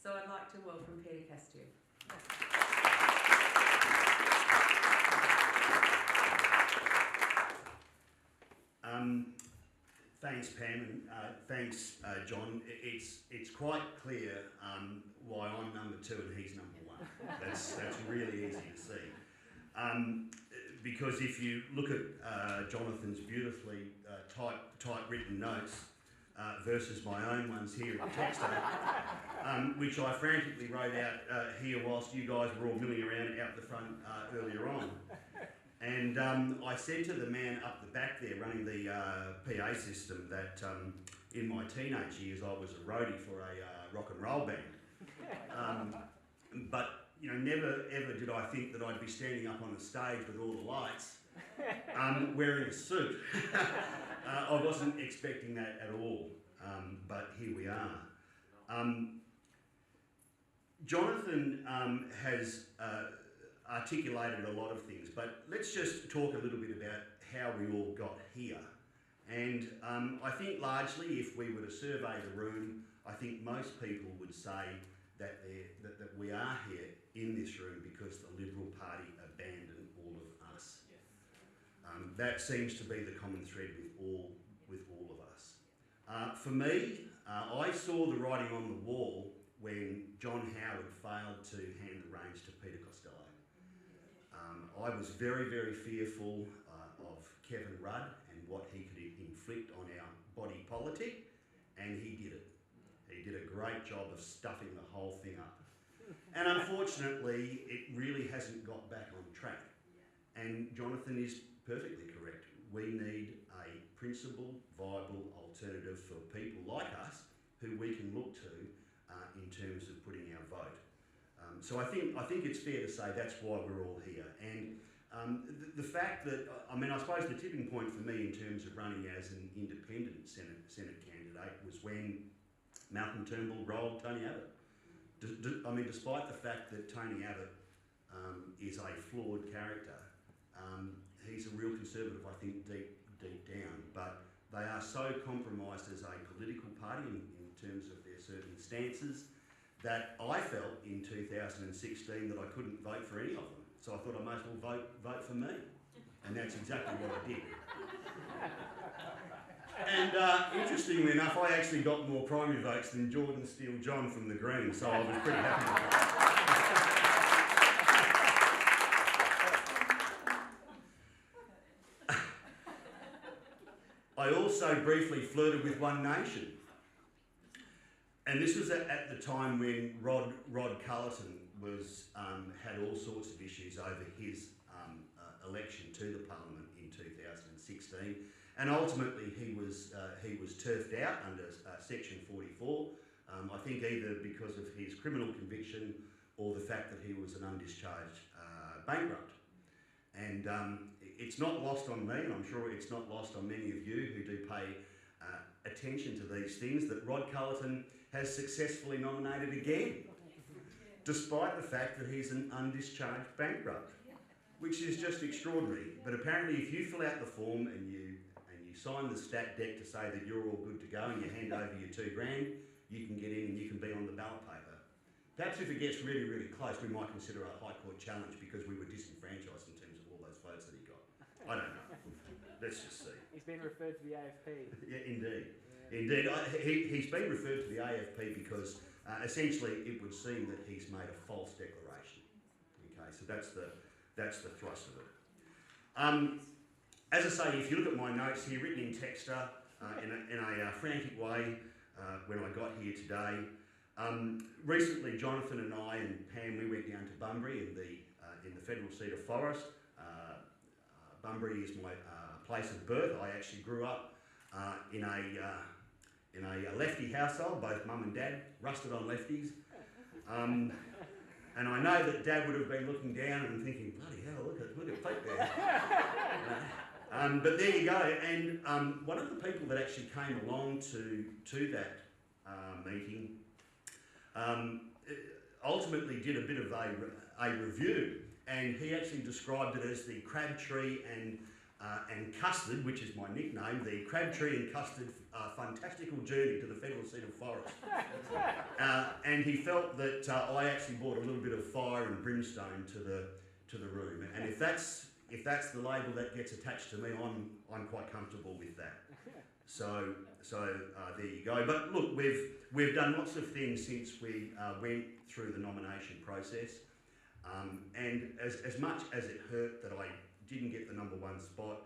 So I'd like to welcome Peter Castieau. Thanks, Pam, and thanks, John. It's quite clear why I'm number 2 and he's number 1. That's really easy to see. Because if you look at Jonathan's beautifully typewritten notes versus my own ones here at Castieau, which I frantically wrote out here whilst you guys were all milling around out the front earlier on. And I said to the man up the back there running the PA system that in my teenage years I was a roadie for a rock and roll band. But you know, never ever did I think that I'd be standing up on the stage with all the lights wearing a suit. I wasn't expecting that at all, but here we are. Jonathan has articulated a lot of things, but let's just talk a little bit about how we all got here. And I think largely if we were to survey the room, I think most people would say that we are here in this room because the Liberal Party abandoned all of us. That seems to be the common thread with all of us. For me, I saw the writing on the wall when John Howard failed to hand the reins to Peter Castieau. I was very, very fearful of Kevin Rudd and what he could inflict on our body politic, and he did it. He did a great job of stuffing the whole thing up. And unfortunately, it really hasn't got back on track. And Jonathan is perfectly correct. We need a principled, viable alternative for people like us who we can look to in terms of putting our vote. So I think it's fair to say that's why we're all here. And the fact that, I mean, I suppose the tipping point for me in terms of running as an independent Senate candidate was when Malcolm Turnbull rolled Tony Abbott. I mean, despite the fact that Tony Abbott is a flawed character, he's a real conservative, I think, deep down. But they are so compromised as a political party in terms of their certain stances that I felt in 2016 that I couldn't vote for any of them. So I thought I might as well vote for me. And that's exactly what I did. And interestingly enough, I actually got more primary votes than Jordan Steele John from the Greens, so I was pretty happy with that. I also briefly flirted with One Nation. And this was at the time when Rod Cullerton was had all sorts of issues over his election to the Parliament in 2016, and ultimately he was turfed out under Section 44. I think either because of his criminal conviction or the fact that he was an undischarged bankrupt. And it's not lost on me, and I'm sure it's not lost on many of you who do pay attention to these things, that Rod Cullerton has successfully nominated again, despite the fact that he's an undischarged bankrupt, which is just extraordinary. But apparently if you fill out the form and you sign the stat deck to say that you're all good to go and you hand over your $2,000, you can get in and you can be on the ballot paper. Perhaps if it gets really, really close, we might consider a High Court challenge because we were disenfranchised in terms of all those votes that he got. I don't know. Let's just see. He's been referred to the AFP. Yeah, indeed. Indeed, he's been referred to the AFP because essentially it would seem that he's made a false declaration. Okay, so that's the thrust of it. As I say, if you look at my notes here, written in texter in a frantic way when I got here today. Recently, Jonathan and I and Pam, we went down to Bunbury in the federal seat of Forest. Bunbury is my place of birth. I actually grew up in a lefty household, both mum and dad rusted on lefties. And I know that Dad would have been looking down and thinking, bloody hell, look at Pete there. But there you go. And one of the people that actually came along to that meeting ultimately did a bit of a review, and he actually described it as the Crabtree and and Custard, which is my nickname, the Crabtree and Custard Fantastical Journey to the Federal Seat of Forest. And he felt that I actually brought a little bit of fire and brimstone to the room, and if that's the label that gets attached to me, I'm quite comfortable with that. So there you go. But look, we've done lots of things since we went through the nomination process, and as much as it hurt that I didn't get the #1 spot,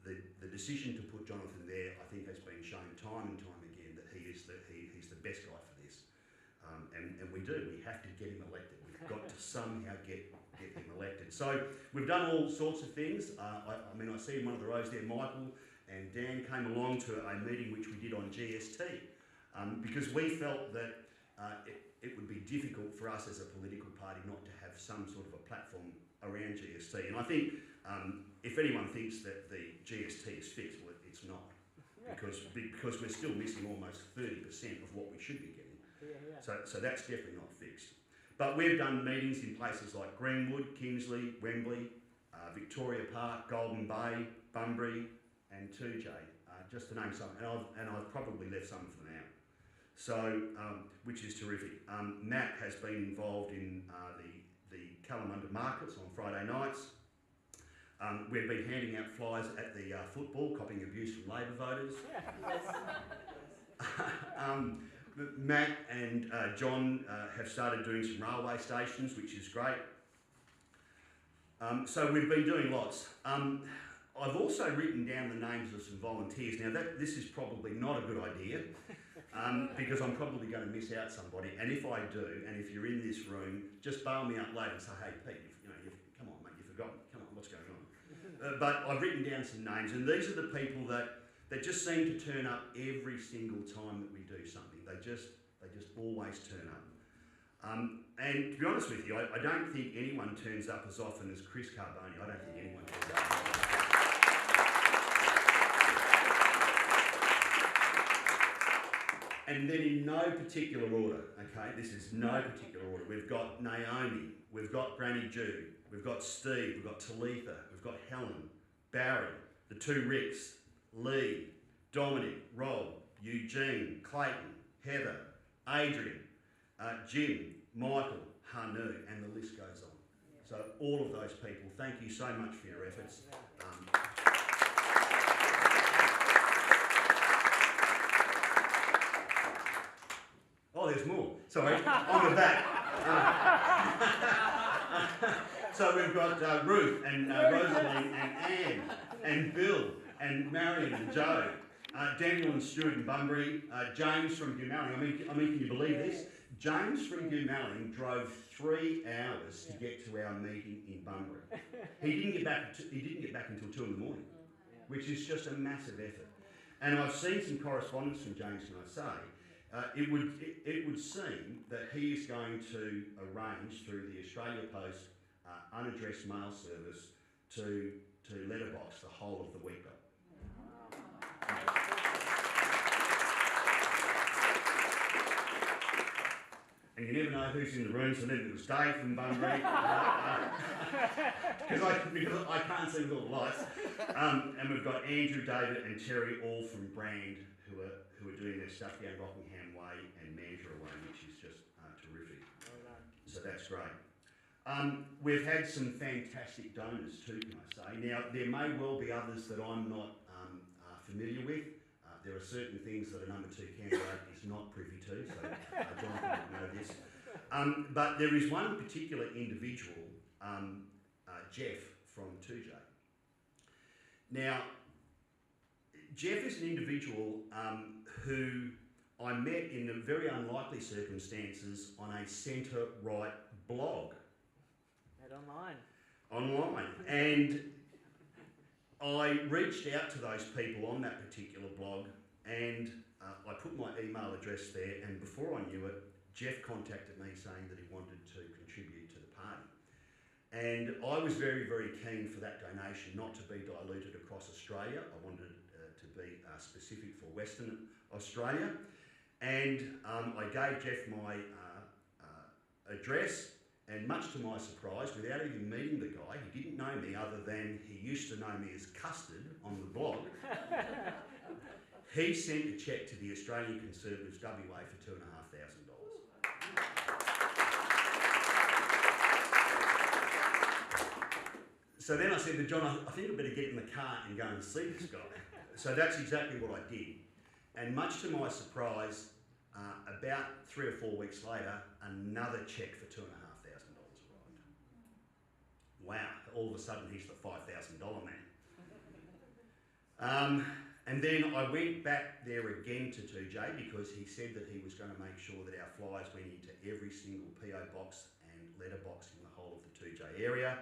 the decision to put Jonathan there, I think, has been shown time and time again that he's the best guy for this, and we have to get him elected. We've got to somehow get him elected. So we've done all sorts of things. I see in one of the rows there, Michael and Dan came along to a meeting which we did on GST, because we felt that it would be difficult for us as a political party not to have some sort of a platform around GST. And I think if anyone thinks that the GST is fixed, well, it's not, because we're still missing almost 30% of what we should be getting. So that's definitely not fixed. But we've done meetings in places like Greenwood, Kingsley, Wembley, Victoria Park, Golden Bay, Bunbury, and 2J, just to name some. And I've probably left some of them out. So, which is terrific. Matt has been involved in the Kalamunda markets on Friday nights. We've been handing out flyers at the football, copying abuse from Labor voters. Matt and John have started doing some railway stations, which is great. So we've been doing lots. I've also written down the names of some volunteers. Now this is probably not a good idea, because I'm probably going to miss out somebody. And if I do, and if you're in this room, just bail me out later and say, hey Pete, come on mate, you've forgotten. Come on, what's going on? But I've written down some names, and these are the people that just seem to turn up every single time that we do something. They just always turn up. And to be honest with you, I don't think anyone turns up as often as Chris Carboni. I don't think anyone turns up. And then in no particular order, okay, this is no particular order. We've got Naomi, we've got Granny Jude, we've got Steve, we've got Talitha, we've got Helen, Barry, the 2 Ricks, Lee, Dominic, Rob, Eugene, Clayton, Heather, Adrian, Jim, Michael, Hanu, and the list goes on. So all of those people, thank you so much for your efforts. Oh, there's more. Sorry, on the back. So we've got Ruth and Rosaline and Anne and Bill and Marion and Joe, Daniel and Stuart in Bunbury, James from Goomalling. I mean, can you believe this? James from Goomalling drove 3 hours to get to our meeting in Bunbury. He didn't get back until 2 in the morning, which is just a massive effort. And I've seen some correspondence from James, can I say. It would seem that he is going to arrange through the Australia Post unaddressed mail service to letterbox the whole of the week. And you never know who's in the room, so then it was Dave from Bunbury, because I can't see with all the lights. And we've got Andrew, David and Terry all from Brand who are doing their stuff down Rockingham Way and Mandurah Way, which is just terrific. So that's great. We've had some fantastic donors too, can I say. Now, there may well be others that I'm not familiar with. There are certain things that a #2 candidate is not privy to, so Jonathan would know this. But there is one particular individual, Jeff from 2J. Now, Jeff is an individual who I met in very unlikely circumstances on a centre-right blog. Met online. Online. And I reached out to those people on that particular blog, and I put my email address there, and before I knew it, Jeff contacted me saying that he wanted to contribute to the party. And I was very, very keen for that donation not to be diluted across Australia. I wanted it to be specific for Western Australia. And I gave Jeff my address, and much to my surprise, without even meeting the guy, he didn't know me other than he used to know me as Custard on the blog. He sent a cheque to the Australian Conservatives WA for $2,500. So then I said to John, I think I'd better get in the car and go and see this guy. So that's exactly what I did. And much to my surprise, about 3 or 4 weeks later, another cheque for $2,500 arrived. Wow, all of a sudden he's the $5,000 man. And then I went back there again to 2J because he said that he was going to make sure that our flyers went into every single PO box and letterbox in the whole of the 2J area.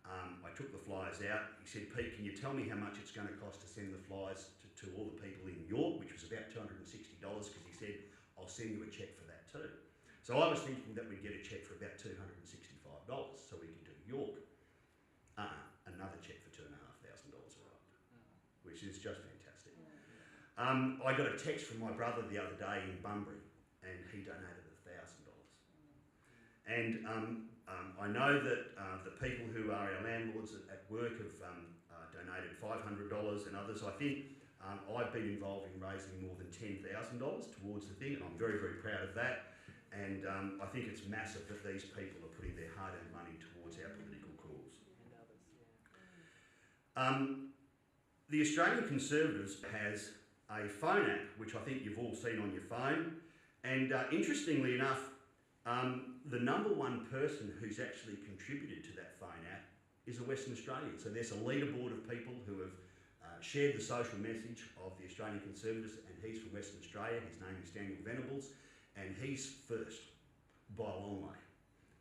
I took the flyers out. He said, Pete, can you tell me how much it's going to cost to send the flyers to all the people in York, which was about $260, because he said, I'll send you a cheque for that too. So I was thinking that we'd get a cheque for about $265 so we could do York. Another cheque for $2,500 arrived, which is just fantastic. I got a text from my brother the other day in Bunbury, and he donated $1,000. And I know that the people who are our landlords at work have donated $500 and others. I think I've been involved in raising more than $10,000 towards the thing, and I'm very, very proud of that. And I think it's massive that these people are putting their hard-earned money towards our political cause. The Australian Conservatives has a phone app, which I think you've all seen on your phone. And interestingly enough, the number one person who's actually contributed to that phone app is a Western Australian. So there's a leaderboard of people who have shared the social message of the Australian Conservatives, and he's from Western Australia. His name is Daniel Venables, and he's first by a long way.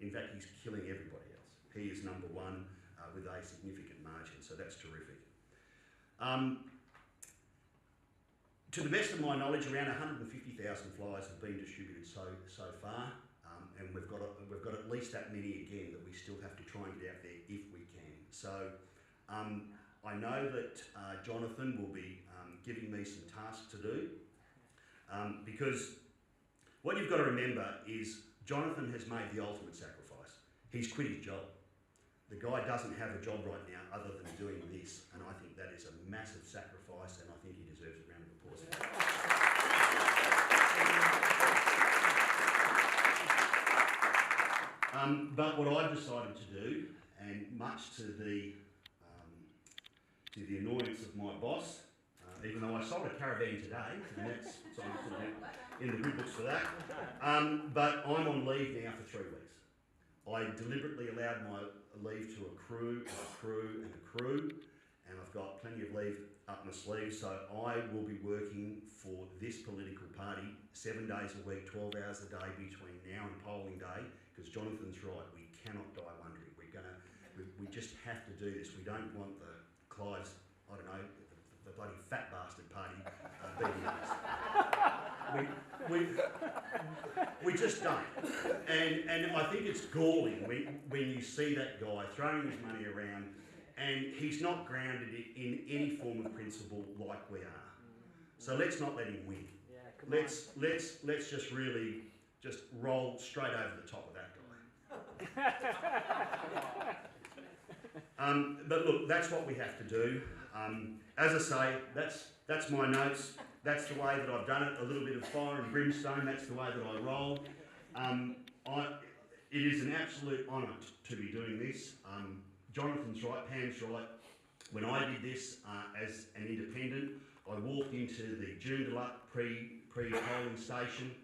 In fact, he's killing everybody else. He is number one with a significant margin, so that's terrific. To the best of my knowledge, around 150,000 flyers have been distributed so far. And we've got at least that many again that we still have to try and get out there if we can. So I know that Jonathan will be giving me some tasks to do because what you've got to remember is Jonathan has made the ultimate sacrifice. He's quit his job. The guy doesn't have a job right now other than doing this, and I think that is a massive sacrifice, and I think he deserves a round of applause. But what I've decided to do, and much to the annoyance of my boss, even though I sold a caravan today, and that's so I'm sort of in the good books for that, but I'm on leave now for 3 weeks. I deliberately allowed my leave to accrue and accrue and accrue, and I've got plenty of leave up my sleeve, so I will be working for this political party 7 days a week, 12 hours a day between now and polling day, because Jonathan's right, we cannot die wondering. We just have to do this. We don't want the Clive's, I don't know, the bloody fat bastard party beating us. We just don't. And I think it's galling when you see that guy throwing his money around and he's not grounded in any form of principle like we are. So let's not let him win. Yeah, let's just really just roll straight over the top of that guy. But look, that's what we have to do. As I say, that's my notes. That's the way that I've done it. A little bit of fire and brimstone. That's the way that I roll. It is an absolute honour to be doing this. Jonathan's right, Pam's right. When I did this as an independent, I walked into the Joondalup pre-polling station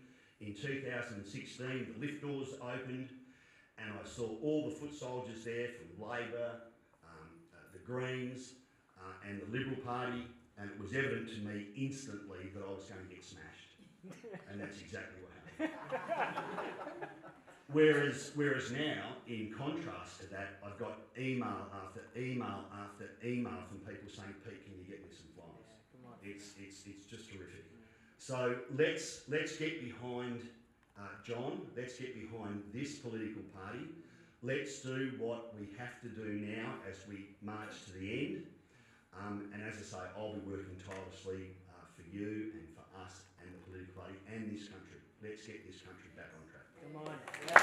in 2016. The lift doors opened, and I saw all the foot soldiers there from Labor, the Greens, and the Liberal Party, and it was evident to me instantly that I was going to get smashed, and that's exactly what happened. Whereas now, in contrast to that, I've got email after email after email from people saying, Pete, can you get me some flyers? Yeah, it's just terrific. So let's get behind John. Let's get behind this political party. Let's do what we have to do now as we march to the end. And as I say, I'll be working tirelessly for you and for us and the political party and this country. Let's get this country back on track. Come on. Yeah.